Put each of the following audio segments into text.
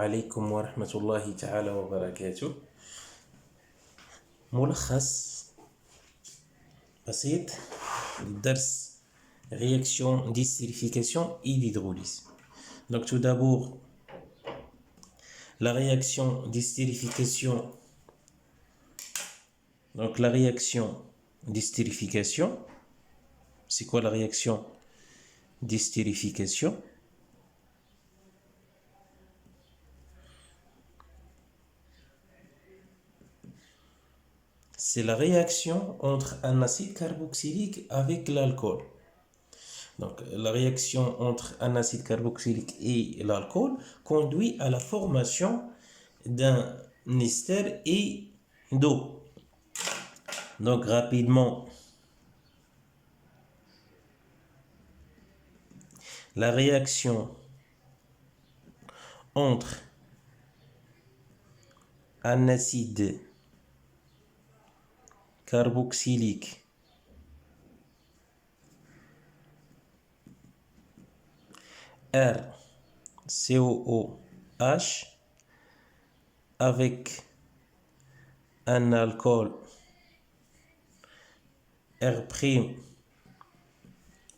عليكم ورحمة الله تعالى وبركاته. ملخص بسيط للدرس réaction d'estérification et d'hydrolyse. Donc tout d'abord, la réaction d'estérification. Donc la réaction d'estérification, c'est quoi la réaction d'estérification? C'est la réaction entre un acide carboxylique avec l'alcool. Donc, la réaction entre un acide carboxylique et l'alcool conduit à la formation d'un ester et d'eau. Donc, rapidement, la réaction entre un acide carboxylique RCOOH avec un alcool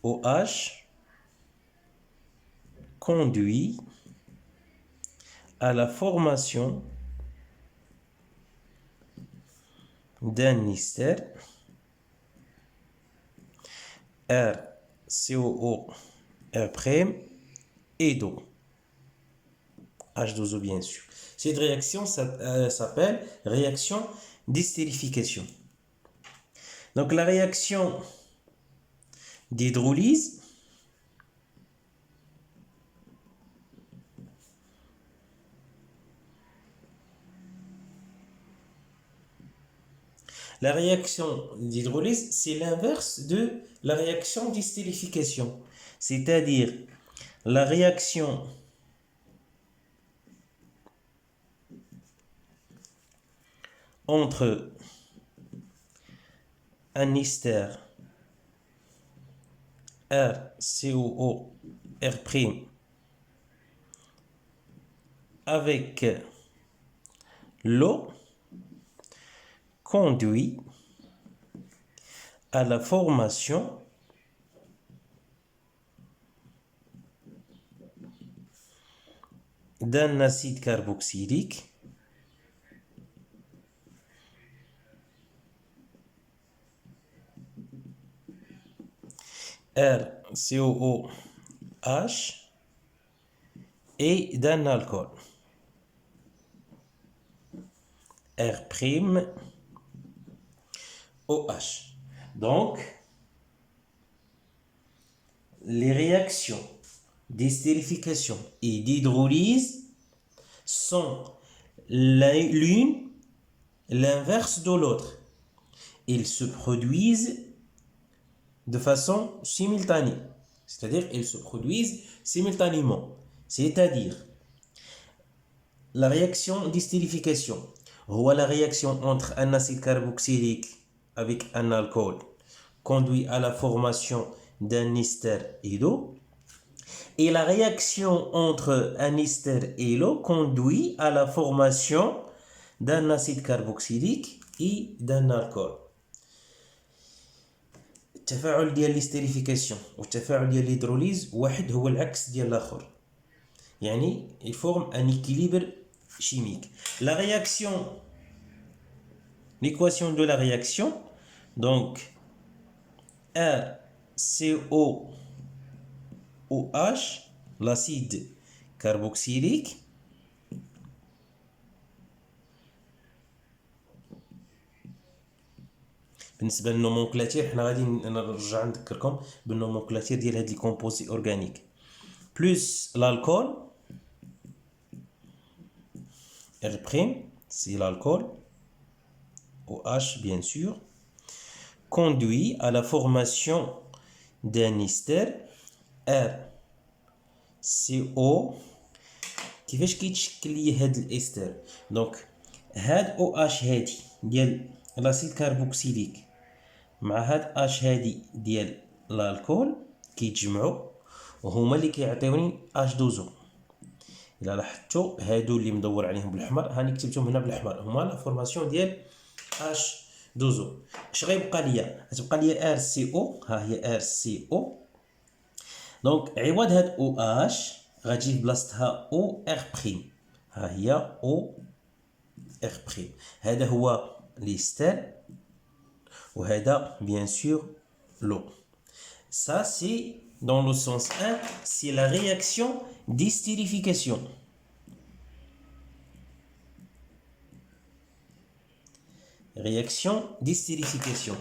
R'OH conduit à la formation d'un ester RCOOR' et d'eau, H2O bien sûr. Cette réaction s'appelle réaction d'estérification. Donc la réaction d'hydrolyse, c'est l'inverse de la réaction d'estérification. C'est-à-dire la réaction entre un ester RCOOR' avec l'eau conduit à la formation d'un acide carboxylique RCOOH et d'un alcool R'OH. Donc, les réactions d'estérification et d'hydrolyse sont l'une l'inverse de l'autre. Ils se produisent de façon simultanée, c'est-à-dire ils se produisent simultanément. C'est-à-dire la réaction d'estérification, la réaction entre un acide carboxylique avec un alcool conduit à la formation d'un ester et d'eau, et la réaction entre un ester et l'eau conduit à la formation d'un acide carboxylique et d'un alcool. التفاعل ديال الاستيريفيكاسيون والتفاعل ديال الهيدروليز واحد هو العكس ديال الاخر، يعني il forme un équilibre chimique. La réaction, l'équation de la réaction, donc RCOOH, l'acide carboxylique, بالنسبه للنومنكلاتير حنا غادي نرجع نذكركم بالنومنكلاتير ديال هاد لي كومبوزي اورغانيك بلس l'alcool R', c'est l'alcool OH bien sûr, conduit à la formation d'un ester RCO. كيفاش كيتشكل لي هاد الاستر؟ دونك هاد OH هادي ديال لاسيد كاربوكسيليك مع هاد اش هادي ديال الالكول كيتجمعوا وهما اللي كيعطيوني H2O. إلا لاحظتوا هادو اللي مدور عليهم بالأحمر هاني كتبتهم هنا بالأحمر هما لا فورماسيون ديال H2O. اش غيبقى ليا؟ غتبقى ليا RCO، ها هي RCO. دونك عوض هاد OH غتجي في بلاصتها OR'، ها هي OR'. هذا هو ليستر وهذا bien sûr l'eau. Ça c'est dans le sens 1, c'est la réaction d'estérification. Réaction d'estérification.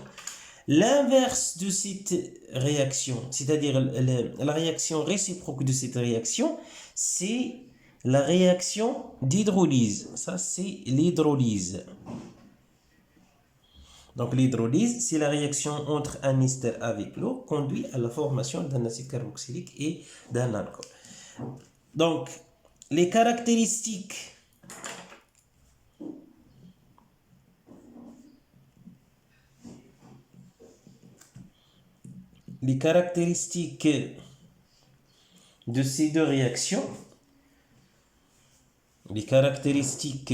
L'inverse de cette réaction, c'est-à-dire la réaction réciproque de cette réaction, c'est la réaction d'hydrolyse. Ça, c'est l'hydrolyse. Donc, l'hydrolyse, c'est la réaction entre un ester avec l'eau conduit à la formation d'un acide carboxylique et d'un alcool. Donc, les caractéristiques de ces deux réactions, les caractéristiques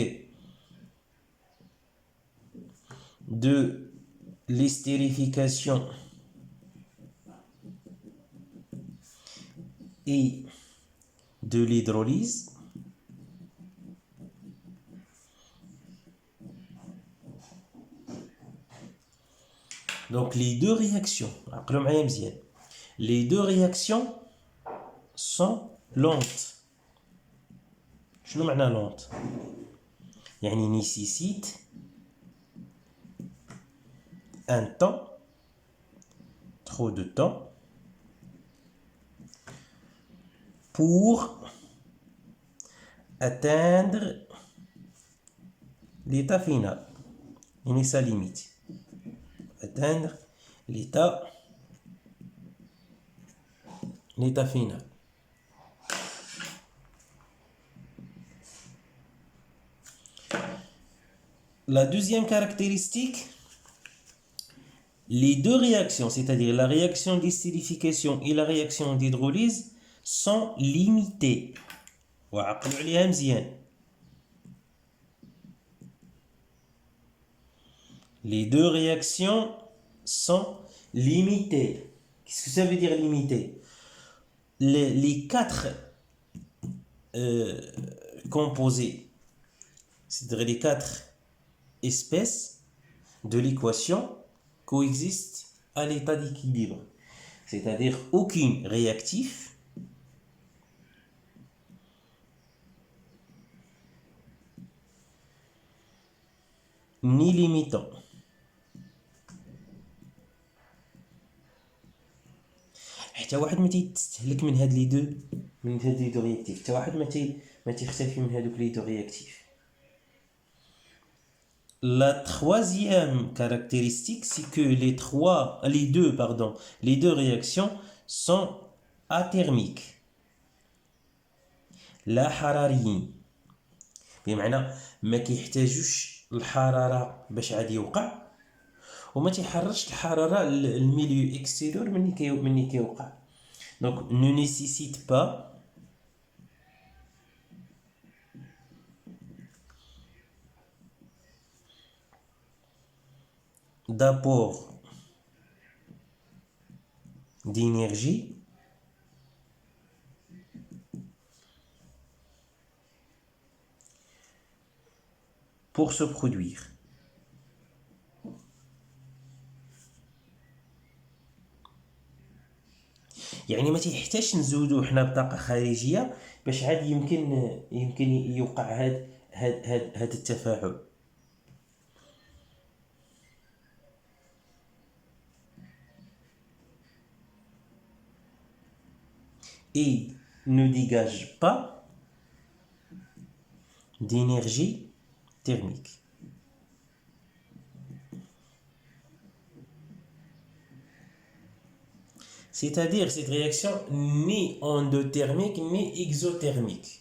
de l'estérification et de l'hydrolyse donc les deux réactions les deux réactions sont lentes. شنو معنى lente؟ يعني nécessite un temps, trop de temps, pour atteindre l'état final. Et sa limite. Atteindre l'état final. La deuxième caractéristique, les deux réactions, c'est-à-dire la réaction d'estérification et la réaction d'hydrolyse, sont limitées. وعقلوا عليها مزيان. Les deux réactions sont limitées. Qu'est-ce que ça veut dire limité? Les quatre composés, c'est-à-dire les quatre espèces de l'équation coexistent à l'état d'équilibre. C'est-à-dire aucun réactif ni limitant. حتى واحد ما تيستهلك من هاد لي دو رياكتيف، حتى واحد ما تيختفي من هادوك لي دو رياكتيف. La troisième caractéristique, c'est que les deux réactions sont athermiques. لا حراريين. بمعنى ما كيحتاجوش الحرارة باش عاد يوقع وما تيحررش الحرارة الميليو اكستيريور مني كيوقع. Donc ne nécessite pas d'apport d'énergie pour se produire. يعني ما تيحتاجش نزودو حنا بطاقة خارجية باش عاد يمكن يوقع هاد التفاعل. Et ne dégage pas d'énergie thermique. C'est-à-dire cette réaction ni endothermique ni exothermique.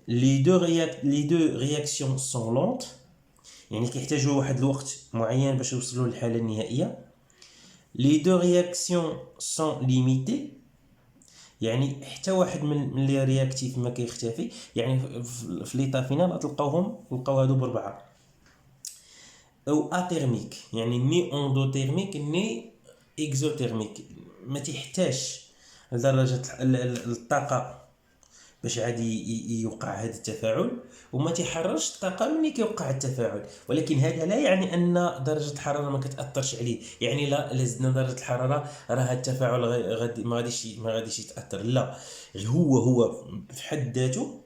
Les deux réactions sont lentes. يعني كيحتاجوا واحد الوقت معين باش يوصلوا للحالة النهائية. Les deux réactions sont limitées. يعني حتى واحد من لي رياكتيف ما كيختفي، يعني في ليطا فينال تلقاو هادو بربعه. او اتيرميك يعني ني اندوتيرميك ني اكزوتيرميك، ما تحتاج لدرجه الطاقه باش عادي يوقع هذا التفاعل، وما تيحررش الطاقه ملي كيوقع التفاعل. ولكن هذا لا يعني ان درجه الحراره ما كتاثرش عليه، يعني لا زدنا درجه الحراره راه هذا التفاعل غادي ما غاديش يتاثر، لا، هو في حد ذاته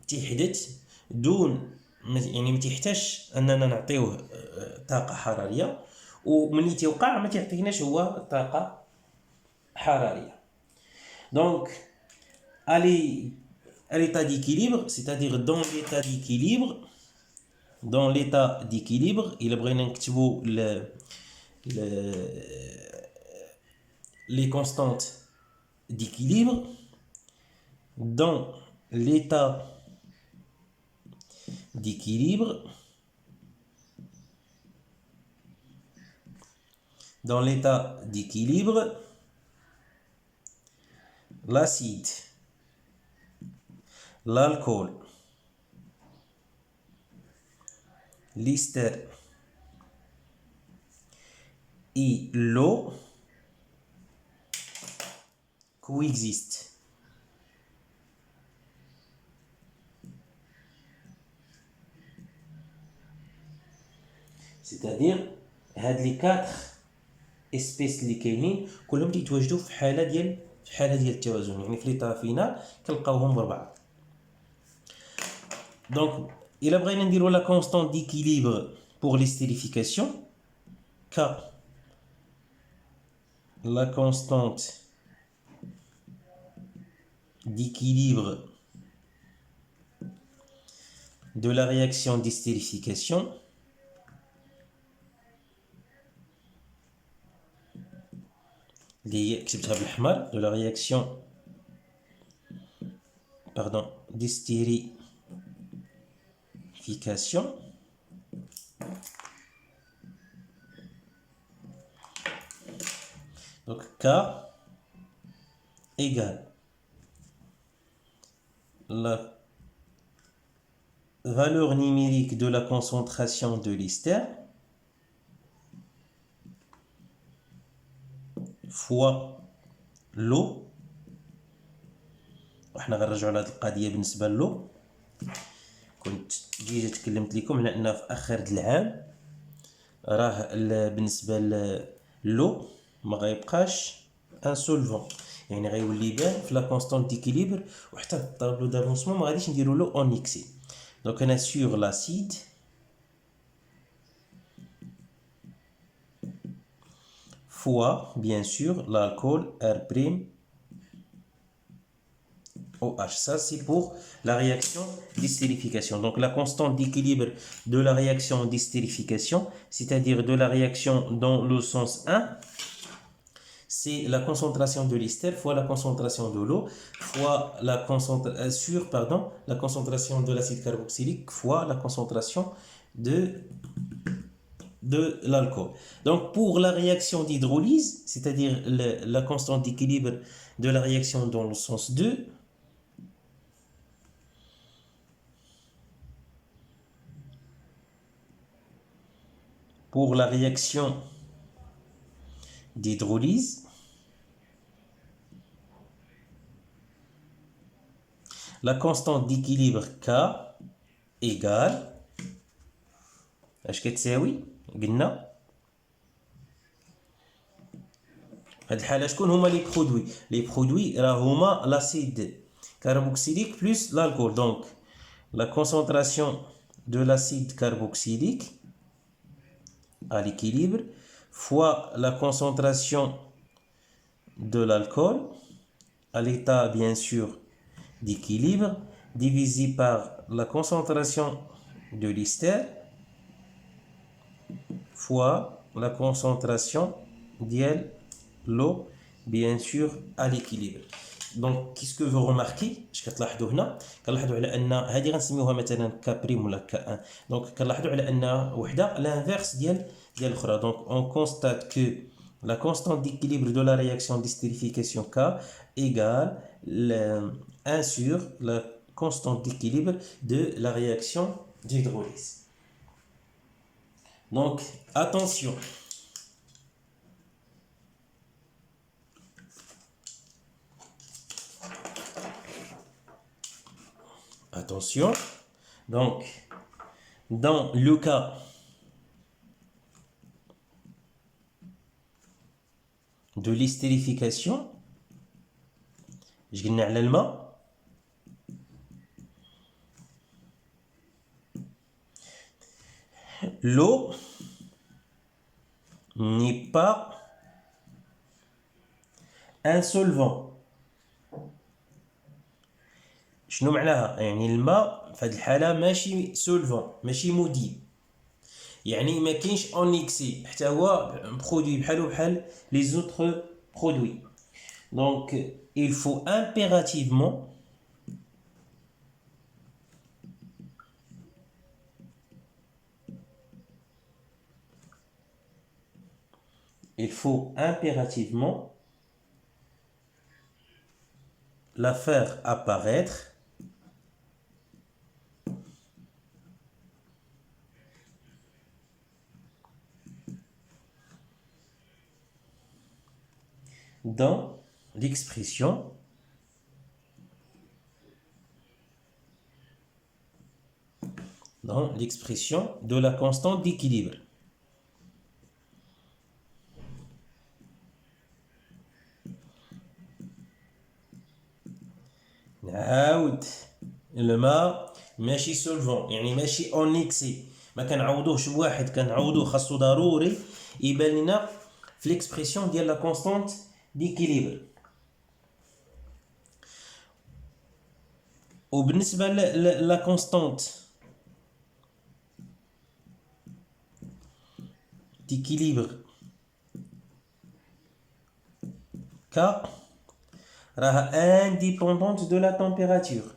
تيحدث دون يعني ما تيحتاجش اننا نعطيوه طاقه حراريه، وملي تيوقع ما تيعطيناش هو طاقه حراريه. دونك à l'état d'équilibre, c'est-à-dire dans l'état d'équilibre, il بغينا نكتبوا les constantes d'équilibre. Dans l'état d'équilibre, l'acide, l'alcool, l'ester et l'eau coexistent. C'est-à-dire هاد لي 4 اسبيس اللي كاينين كلهم تيتواجدوا في حاله ديال التوازن، يعني في ليطا فينال كنلقاوهم بربعه. دونك الا بغينا نديرو لا كونستانت ديكيليبر pour l'estérification, K, la constante d'équilibre de la réaction d'estérification, de la réaction d'estérification, donc K égale la valeur numérique de la concentration de l'ester fois l'eau. وحنا غنرجعوا لهاد القضيه بالنسبه للو، كنت جيت تكلمت لكم على ان في اخر العام راه بالنسبه للو ما غيبقاش ان سولفون، يعني غيولي يبان في لا كونستانت ديكيليبر، وحتى في الطابلو دافونسمون ما غاديش نديرو له اون اكسي. دونك انا سور لاسيد fois bien sûr l'alcool R', OH. Ça, c'est pour la réaction d'estérification. Donc, la constante d'équilibre de la réaction d'estérification, c'est-à-dire de la réaction dans le sens 1, c'est la concentration de l'ester fois la concentration de l'eau fois la concentration de l'acide carboxylique fois la concentration de l'alcool. Donc, pour la réaction d'hydrolyse, c'est-à-dire la constante d'équilibre de la réaction dans le sens 2, pour la réaction d'hydrolyse, la constante d'équilibre K égale اش كتساوي؟ قلنا هاد الحاله شكون هما لي برودوي راه هما l'acide carboxylique plus l'alcool. Donc la concentration de l'acide carboxylique à l'équilibre fois la concentration de l'alcool à l'état bien sûr d'équilibre divisé par la concentration de l'ester fois la concentration de l'eau bien sûr à l'équilibre. Donc qu'est-ce que vous remarquez؟ اش كتلاحظوا هنا؟ كنلاحظوا على ان هذه غنسميوها مثلا كابريم ولا كا 1. دونك كنلاحظوا على ان وحده لانفيرس ديال الاخرى. دونك on constate que la constante d'équilibre de la réaction d'estérification K égale 1 sur la constante d'équilibre de la réaction d'hydrolyse. Donc, attention. Attention. Donc, dans le cas de l'estérification, je قلنا على الماء l'eau n'est pas un solvant. شنو معناها؟ يعني الماء في هذه الحالة ماشي سولفون، ماشي مذيب، يعني ما كاينش اون اكسي، حتى هو برودوي بحالو بحال لي زوتر برودوي. دونك il faut impérativement la faire apparaître dans l'expression de la constante d'équilibre. نعاود الماء ماشي سولفون، يعني ماشي اون اكسي، ما كنعوضوهش بواحد، كنعوضوه خاصو ضروري يبان لنا في ليكسبرسيون ديال لا كونستانت ديكيليبر. وبالنسبه لا كونستانت ديكيليبر ك راها انديبوندونت دو لا تمبيراتور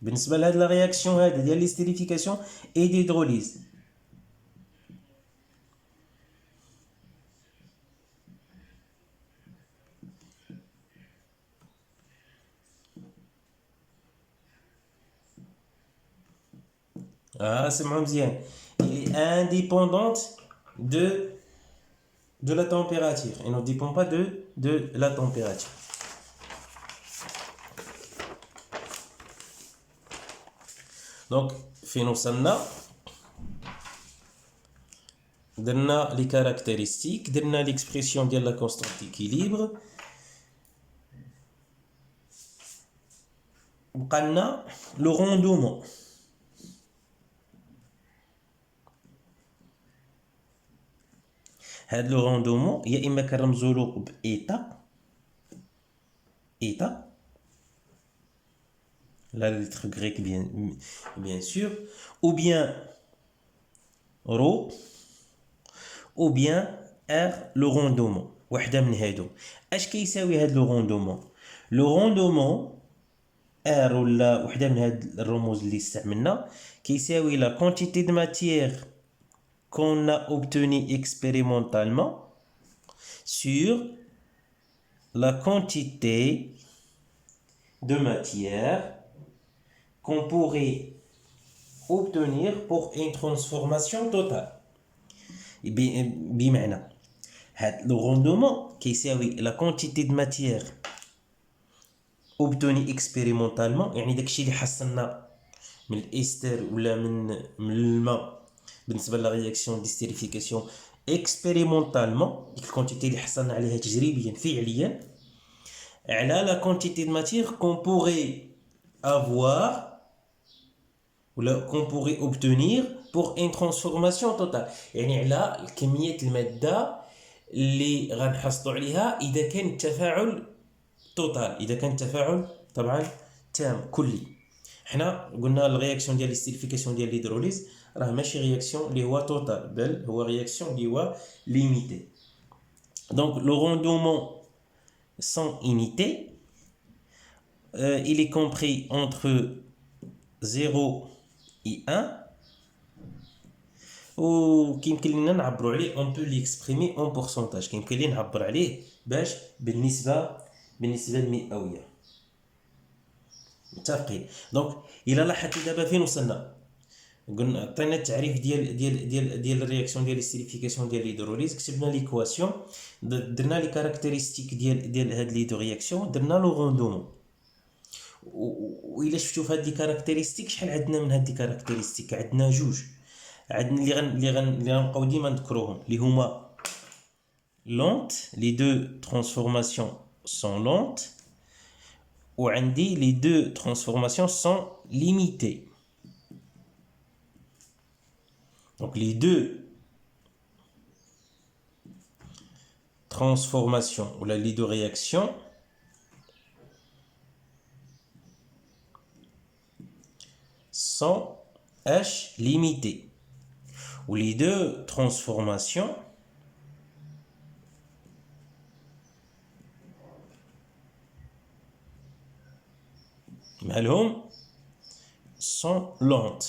بالنسبه لهاد لا رياكسيون هذه ديال ليستيريفيكاسيون اي ديدروليز. سمعوا مزيان، il est indépendante de la température et ne dépend pas de la température. Donc فين وصلنا؟ درنا لي كاركتيرستيك، درنا ليكسبرسيون ديال لا كونستانت ديكيليبر، بقى لنا لو روندومون. هاد لو روندومون يا اما كنرمزو له بإيتا، إيتا la lettre grecque bien sûr, ou bien rho, ou bien r le rendement. واحدة من هادو. اش كيساوي هاد لو روندومون؟ لو روندومون r ولا وحدة من هاد الرموز اللي استعملنا كيساوي la quantité de matière qu'on a obtenu expérimentalement sur la quantité de matière qu'on pourrait obtenir pour une transformation totale. بمعنى هاد لو روندومون كيساوي la quantité de matière obtenue expérimentalement، يعني داكشي اللي حصلنا من الاستر ولا من الماء بالنسبه لا رياكسيون ديستيريفيكاسيون اكسبيريمونطالمون، ديك الكونتيتي اللي حصلنا عليها تجريبيا فعليا، على لا كونتيتي دو ماتير كون بوغي افوار ولا كون بوغي اوبتونير بور ان ترانسفورماسيون توتال، يعني على كميه الماده اللي غنحصلوا عليها اذا كان التفاعل توتال، اذا كان التفاعل طبعا تام كلي. حنا قلنا الرياكسيون ديال الاستيريفيكاسيون ديال الهيدروليز راه ماشي رياكسيون اللي هو توتال، بل هو رياكسيون اللي هو ليميتي. دونك لو روندومون sans unité il est compris entre 0 et 1 وكيمكن لنا نعبروا عليه on peut l'exprimer en pourcentage كيمكن لي نعبر عليه باش بالنسبه المئويه. متفقين؟ دونك الى لاحظتوا دابا فين وصلنا، قلنا عطينا التعريف ديال الرياكسيون ديال الاستيريفيكاسيون ديال ليدروليز، كتبنا ليكواسيون، درنا لي كاركتيرستيك ديال هاد ليدو رياكسيون، درنا لو روندومون. وإلا شفتوا في هاد لي كاركتيرستيك شحال عندنا من هاد لي كاركتيرستيك؟ عندنا جوج، عندنا اللي غنبقاو ديما نذكروهم اللي هما لونت، لي دو ترانسفورماسيون سون لونت، وعندي لي دو ترانسفورماسيون سون ليميتي. Donc les deux transformations ou les deux réactions sont H limitées. Ou les deux transformations مالهم sont lentes.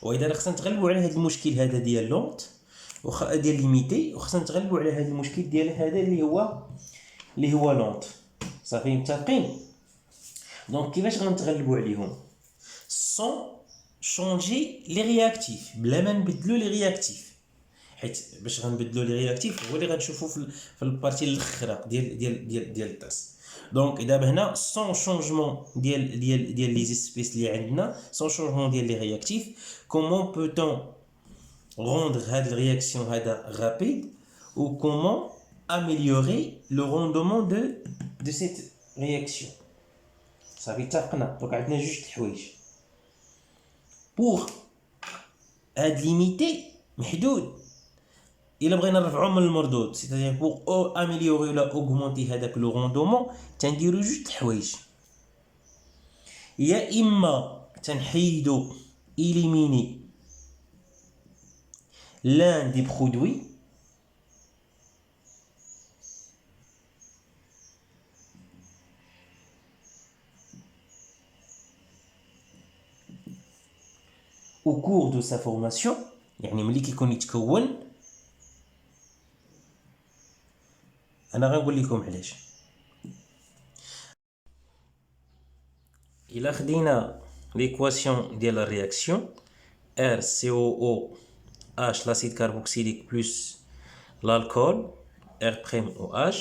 واذا خصنا نتغلبوا على هذا المشكل هذا ديال لونت ديال ليميتي، وخصنا نتغلبوا على هذا المشكل ديال هذا اللي هو لونت. صافي متفقين؟ دونك كيفاش غنتغلبوا عليهم؟ سون شونجي لي رياكتيف، بلا ما نبدلوا لي رياكتيف، حيت باش غنبدلوا لي رياكتيف هو اللي غنشوفوا في البارتي الاخرى ديال الدرس. دونك دابا هنا سون شونجمون ديال لي اسبيس اللي عندنا، سون شونجمون ديال لي رياكتيف، كومون بوتون روندر هاد الرياكسيون هذا رابيد، و كومون اميليوري لو روندومون دو سيت رياكسيون. صافي اتفقنا؟ دونك عندنا جوج د الحوايج. بوغ هاد ليميتي محدود، الا بغينا نرفعو من المردود سيتادير بوغ او اميليوري ولا اوغمونتي هذاك لو روندومون، تنديرو جوج د الحوايج. يا اما تنحيدو إليميني l'un des produits au cours de sa formation، يعني ملي كيكون يتكون. انا غنقول لكم علاش. الا خدينا ليكواسيون ديال الرياكسيون RCOO H l'acide carboxylique plus l'alcool R'OH,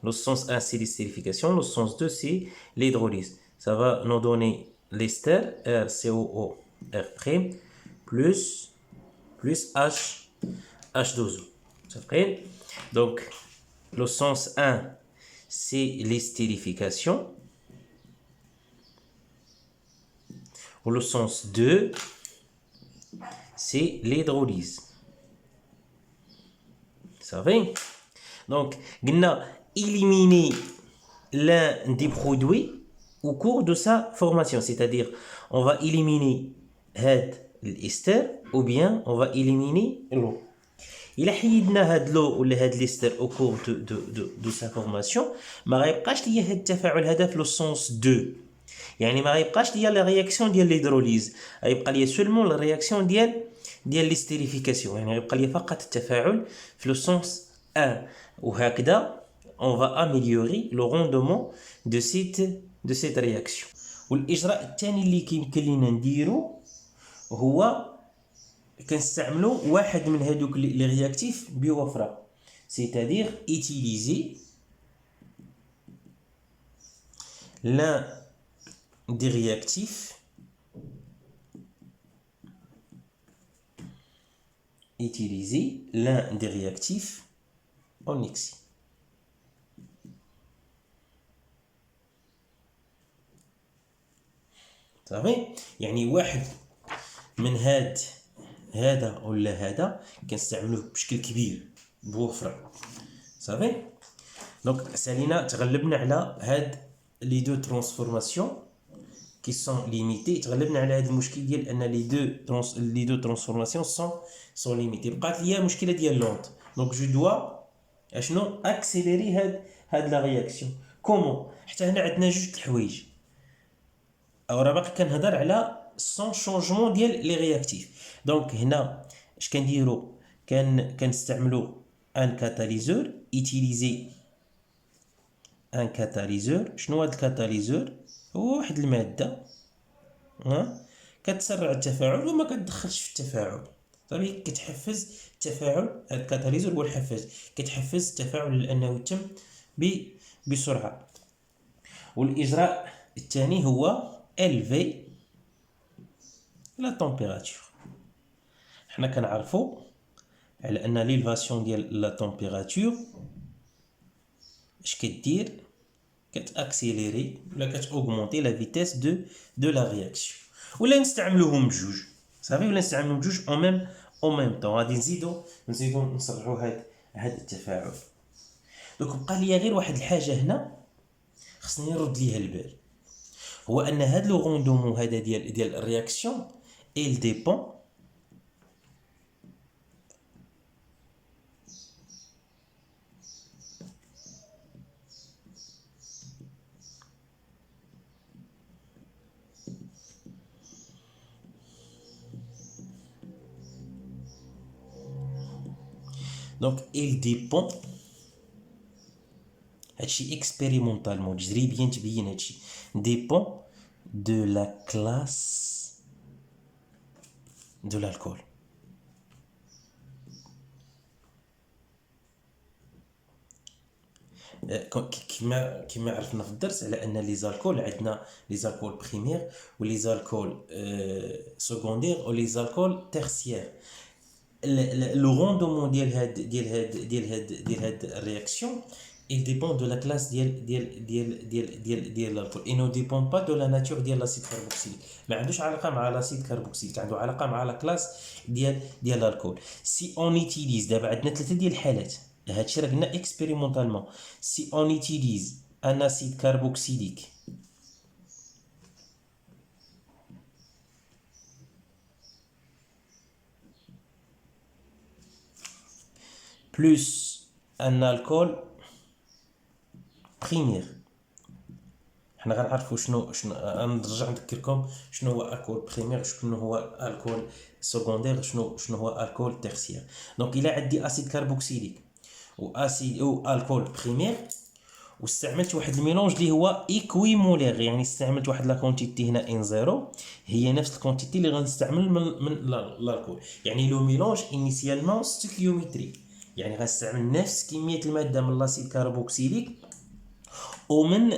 le sens 1 c'est l'estérification, le sens 2 c'est l'hydrolyse. Ça va nous donner l'ester RCOO R' plus H2O. Donc le sens 1 c'est l'estérification, ou le sens 2 c'est l'hydrolyse. Ça va? Donc, on a éliminé l'un des produits au cours de sa formation. C'est-à-dire, on va éliminer l'ester ou bien on va éliminer l'eau. Il a حيدنا l'eau ou l'ester au cours de sa formation. ما غيبقاش ليا هاد التفاعل هذا في le sens 2. يعني ما غيبقاش ليا لا رياكسيون ديال ليدروليز، غيبقى ليا سولمون لا رياكسيون ديال ليستيريفيكاسيون، يعني غيبقى ليا فقط التفاعل في لو سونس 1. وهكذا on va améliorer le rendement de cette réaction. والاجراء الثاني اللي كيمكن لينا نديرو هو كنستعملوا واحد من هذوك لي رياكتيف بوفره، c'est-à-dire utiliser l'un des réactifs en excès. صافي؟ يعني واحد من هذا ولا هذا كنستعملوه بشكل كبير بوفره. صافي؟ دونك سالينا تغلبنا على هاد لي دو ترانسفورماسيون qui sont limitées. تغلبنا على هذا المشكل ديال ان لي دو ترانسفورماسيون sont limitées. بقات ليا مشكله ديال لونت، دونك جو دوا اشنو اكسيليري هاد لا رياكسيون. كومون؟ حتى هنا عندنا جوج د الحوايج، او راه باقي كنهضر على sans changement ديال لي رياكتيف. دونك هنا اش كنديروا كنستعملوا ان كاتاليزور utiliser ان كاتاليزور. شنو هاد الكاتاليزور؟ هو واحد الماده كتسرع التفاعل وما كتدخلش في التفاعل، صافي كتحفز التفاعل. هاد الكاتاليزور هو الحفاز، كتحفز التفاعل لانه يتم بسرعه. والاجراء الثاني هو élever لا تمبيراتور. حنا كنعرفوا على ان ليلفاسيون ديال لا تمبيراتور اش كدير؟ كتاكسيليري ولا كتاوغمونتي لا فيتيس دو لا رياكسيون. ولا نستعملوهم بجوج، صافي، ولا نستعملوهم بجوج او ميم طون. غادي نزيدو نصرحوا هاد التفاعل. دونك بقى ليا غير واحد الحاجه هنا خصني نرد ليها البال، هو ان هاد لو روندومون هذا ديال الرياكسيون il dépend donc il dépend هادشي اكسبيريمونطالمون تجريبيا تبين هادشي dépend de la classe de l'alcool. كما عرفنا في الدرس على ان لي زالكول عندنا لي زالكول بريمير ولي زالكول سكوندير ولي زالكول تيرسيير. لو روندومون ديال هاد الرياكسيون il dépend de la classe ديال l'alcool et ne dépend pas de la nature ديال l'acide carboxylique. ما عندوش علاقه مع l'acide carboxylique، عنده علاقه مع la classe ديال l'alcool. si on utilise دابا عندنا ثلاثه ديال الحالات، هادشي راه قلنا اكسبيريمونطالمون. si on utilise un acide carboxylique plus un alcool بريمير، حنا غنعرفوا شنو نرجع نذكركم شنو هو الكول بريمير، شنو هو الكول سكوندير، شنو هو الكول تيرسيير. دونك الا عندي اسيد كاربوكسيليك او الكول بريمير واستعملت واحد الميلونج اللي هو ايكويمولير، يعني استعملت واحد لا كونتيتي هنا ان زيرو هي نفس الكونتيتي اللي غنستعمل من الالكول، يعني لو ميلونج انيسيالمون ستوكيومتري، يعني غنستعمل نفس كميه الماده من لاسيد كاربوكسيليك ومن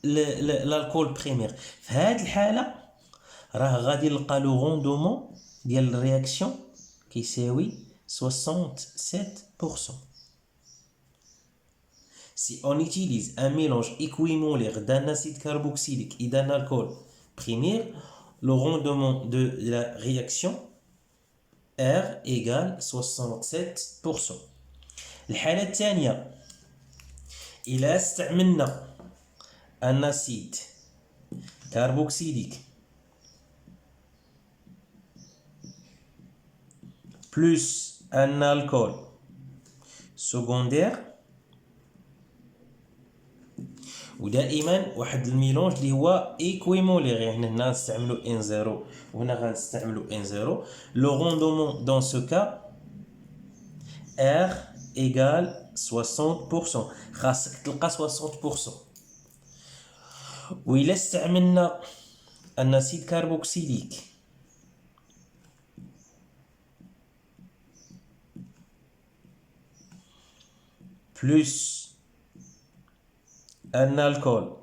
الالكول بريمير. في هذه الحاله راه غادي نلقى لو روندومون ديال الرياكسيون كيساوي 67%. si on utilise un mélange équimolaire d'un acide carboxylique et d'un alcool primaire, le rendement de la réaction R égale 67%. الحالة الثانية إلا استعملنا un acide carboxylique plus un alcool secondaire ودائما واحد الميلونج اللي هو ايكويمولير، يعني هنا نستعملوا ان زيرو وهنا غنستعملوا ان زيرو. لو روندومون دون سو كا ار ايغال 60%، خاصك تلقى 60%. وإلا استعملنا الناسيد كاربوكسيليك بلس ان الكول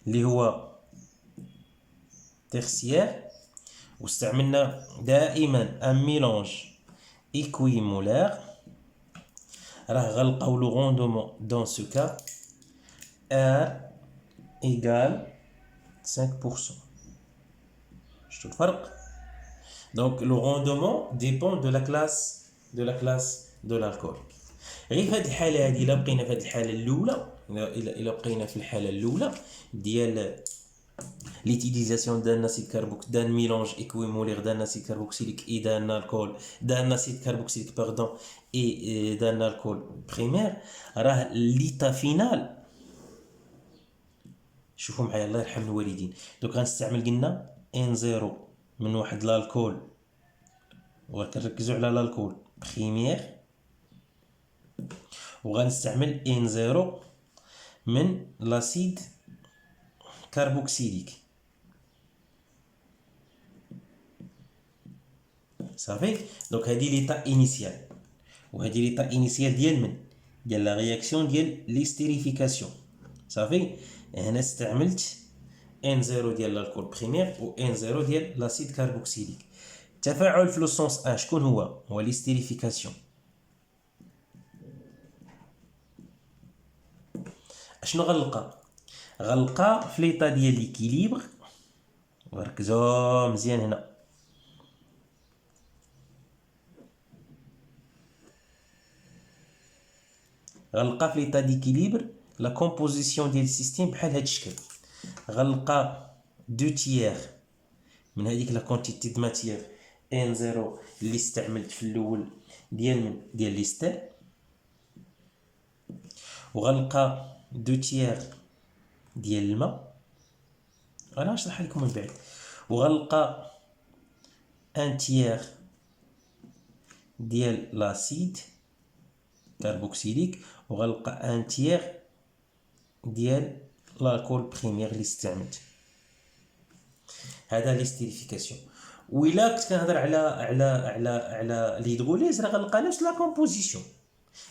اللي هو تيرسيير واستعملنا دائما ان ميلونج ايكويمولير، راه غنلقاو لو روندومون دون سو كا ار égale 5%. شفتوا الفرق؟ donc le rendement dépend de la classe de l'alcool. غير في هذه الحاله هذه الا بقينا في هذه الحاله الاولى، الا بقينا في الحاله الاولى ديال l'utilisation d'un acide carboxylique, d'un mélange équimolaire d'un acide carboxylique et d'un alcool, d'un acide carboxylique pardon et d'un alcool primaire، راه l'état final شوفوا معايا الله يرحم الوالدين. دوك غنستعمل قلنا ان زيرو من واحد الالكول، وكنركزوا على الالكول بريمير، وغنستعمل ان زيرو من لاسيد كربوكسيليك. صافي. دونك هادي ليطا انيسيال، وهادي ليطا انيسيال ديال من ديال لا رياكسيون ديال ليستيريفيكاسيون. صافي. هنا استعملت ان زيرو ديال الكول بريمير و ان زيرو ديال لاسيد كربوكسيليك. التفاعل في لو سونس ا شكون هو ليستيريفيكاسيون. اشنو غنلقى في ليطا ديال ليكيليبر، وركزوا مزيان هنا. غنلقى في ليطا ديكيليبر لا كومبوزيسيون ديال السيستيم بحال هاد الشكل. غنلقى دو تيير من هذيك لا كونتيتي د ماتيير ان زيرو اللي استعملت في الاول ديال ليستر، وغنلقى دو تيير ديال الماء، انا نشرح لكم من بعد، وغنلقى ان تيير ديال لاسيد كربوكسيليك، وغنلقى ان تيير ديال الكول بريمير اللي استعملت. هذا ليستيريفيكاسيون. وإلا كنت كنهضر على الهيدروليز راه غنلقى نفس لا كومبوزيسيون،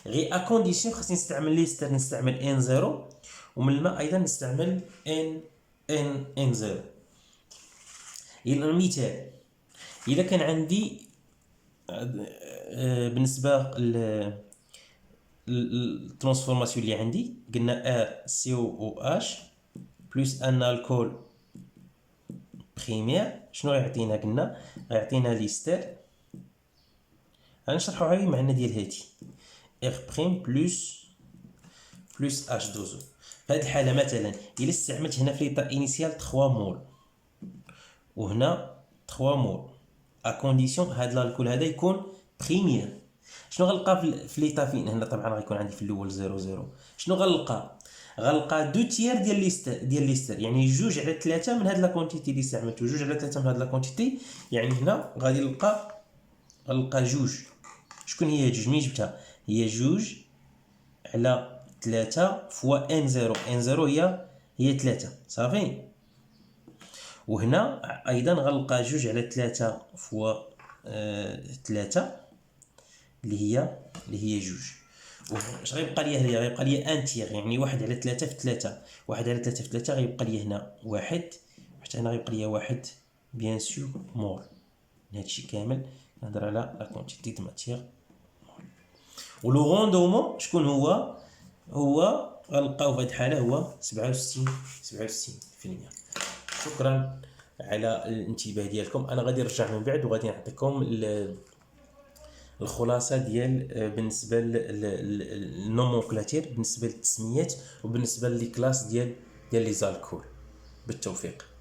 غير ا كونديسيون خاصني نستعمل ليستر، نستعمل ان زيرو، ومن الماء ايضا نستعمل ان زيرو. الى المثال، الا كان عندي بالنسبه الترانسفورماسيون اللي عندي قلنا ار سي او اش بلس ان الكول بريمير، شنو غيعطينا؟ قلنا غيعطينا ليستر، غنشرحوها غير معنا ديال هادي ار بريم بلس اش دوزو. في هذه الحاله مثلا الا استعملت هنا في ليطا انيسيال 3 مول وهنا 3 مول، ا كونديسيون هاد الكول هذا يكون بريمير. شنو غنلقى في ليطا فين؟ هنا طبعا غيكون عندي في الاول 0 شنو غنلقى دو تيير ديال ليستر يعني 2/3 من هاد لا كونتيتي اللي استعملت، 2/3 من هاد لا كونتيتي، يعني هنا غادي غنلقى جوج. شكون هي جوج؟ منين جبتها؟ هي 2/3 فوا ان زيرو، ان زيرو هي 3. صافي. وهنا ايضا غنلقى 2/3 فوا 3 اللي هي جوج. واش غيبقى لي هنا؟ غيبقى لي ان تيغ، يعني 1/3 في 3، 1/3 في 3 غيبقى لي هنا 1، حتى هنا غيبقى لي 1 بيان سور مول. هادشي كامل نهضر على لا كونتيتي د ماتيغ مول. ولو روندومون شكون هو غنلقاو في هاد الحاله هو 67%. شكرا على الانتباه ديالكم. انا غادي نرجع من بعد وغادي نعطيكم الخلاصه ديال بالنسبه للنومونكلاتير، بالنسبه للتسميات، وبالنسبه للكلاس ديال لي زالكول. بالتوفيق.